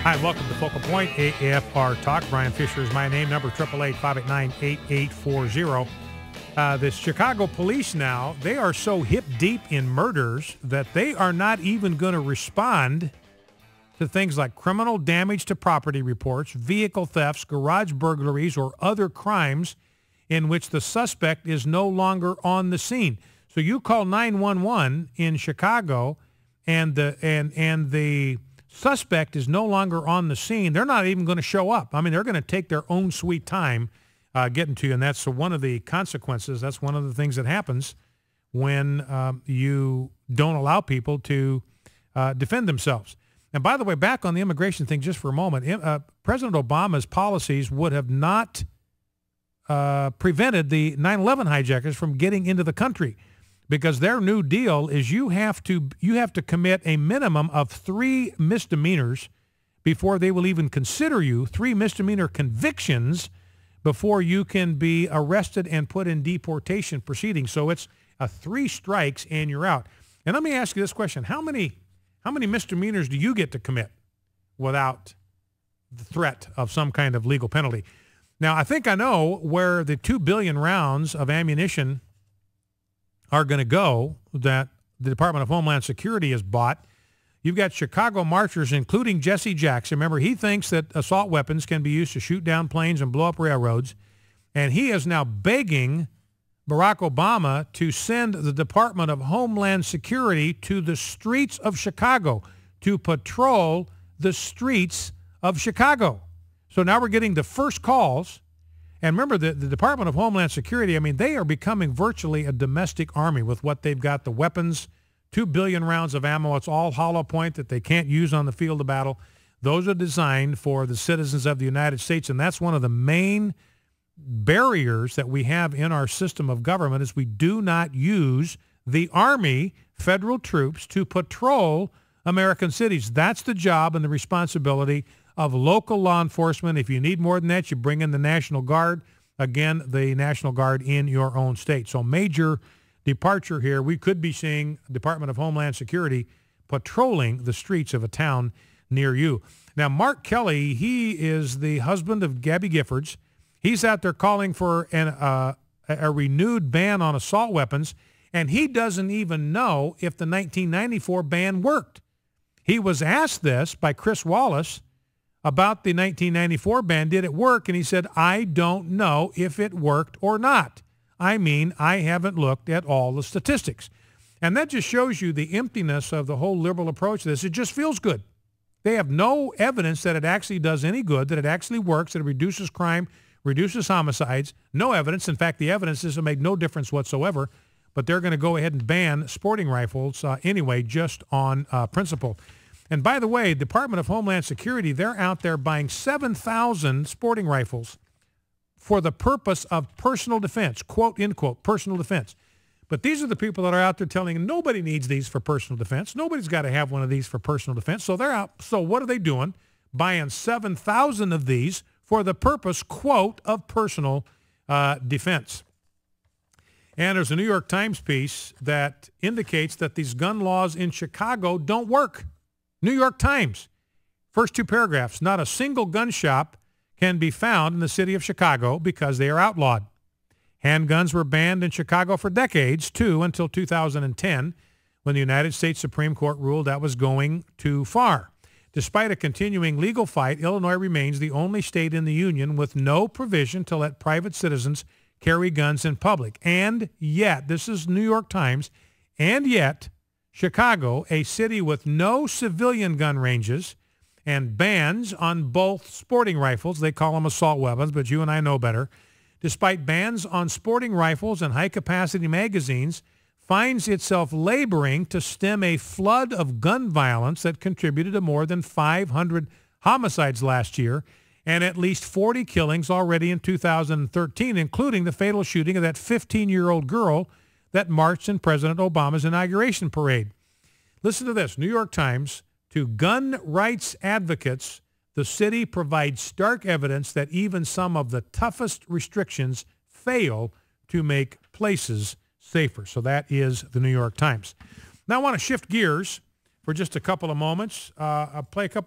Hi, welcome to Focal Point, AFR Talk. Brian Fisher is my name, number 888-589-8840. The Chicago police now, they are so hip deep in murders that they are not even going to respond to things like criminal damage to property reports, vehicle thefts, garage burglaries, or other crimes in which the suspect is no longer on the scene. So you call 911 in Chicago and the suspect is no longer on the scene. They're not even going to show up. I mean, they're going to take their own sweet time getting to you, and that's one of the consequences. That's one of the things that happens when you don't allow people to defend themselves. And by the way, back on the immigration thing just for a moment, President Obama's policies would have not prevented the 9/11 hijackers from getting into the country, because their new deal is you have to commit a minimum of 3 misdemeanors before they will even consider you, 3 misdemeanor convictions before you can be arrested and put in deportation proceedings. So it's 3 strikes and you're out. And let me ask you this question. How many misdemeanors do you get to commit without the threat of some kind of legal penalty? Now, I think I know where the 2 billion rounds of ammunition are going to go that the Department of Homeland Security has bought. You've got Chicago marchers, including Jesse Jackson. Remember, he thinks that assault weapons can be used to shoot down planes and blow up railroads. And he is now begging Barack Obama to send the Department of Homeland Security to the streets of Chicago to patrol the streets of Chicago. So now we're getting the first calls. And remember, the Department of Homeland Security, I mean, they are becoming virtually a domestic army with what they've got, the weapons, 2 billion rounds of ammo. It's all hollow point that they can't use on the field of battle. Those are designed for the citizens of the United States, and that's one of the main barriers that we have in our system of government is we do not use the Army, federal troops, to patrol American cities. That's the job and the responsibility of local law enforcement. If you need more than that, you bring in the National Guard. Again, the National Guard in your own state. So major departure here. We could be seeing Department of Homeland Security patrolling the streets of a town near you. Now, Mark Kelly, he is the husband of Gabby Giffords. He's out there calling for a renewed ban on assault weapons, and he doesn't even know if the 1994 ban worked. He was asked this by Chris Wallace about the 1994 ban. Did it work? And he said, I don't know if it worked or not. I mean, I haven't looked at all the statistics. And that just shows you the emptiness of the whole liberal approach to this. It just feels good. They have no evidence that it actually does any good, that it actually works, that it reduces crime, reduces homicides. No evidence. In fact, the evidence has made no difference whatsoever. But they're going to go ahead and ban sporting rifles anyway, just on principle. And by the way, Department of Homeland Security, they're out there buying 7,000 sporting rifles for the purpose of personal defense, quote, end quote, personal defense. But these are the people that are out there telling nobody needs these for personal defense. Nobody's got to have one of these for personal defense. So they're out. So what are they doing? Buying 7,000 of these for the purpose, quote, of personal defense. And there's a New York Times piece that indicates that these gun laws in Chicago don't work. New York Times, first 2 paragraphs, not a single gun shop can be found in the city of Chicago because they are outlawed. Handguns were banned in Chicago for decades, too, until 2010, when the United States Supreme Court ruled that was going too far. Despite a continuing legal fight, Illinois remains the only state in the union with no provision to let private citizens carry guns in public. And yet, this is New York Times, and yet Chicago, a city with no civilian gun ranges and bans on both sporting rifles, they call them assault weapons, but you and I know better, despite bans on sporting rifles and high-capacity magazines, finds itself laboring to stem a flood of gun violence that contributed to more than 500 homicides last year and at least 40 killings already in 2013, including the fatal shooting of that 15-year-old girl that marched in President Obama's inauguration parade. Listen to this, New York Times, to gun rights advocates, the city provides stark evidence that even some of the toughest restrictions fail to make places safer. So that is the New York Times. Now I want to shift gears for just a couple of moments. I'll play a couple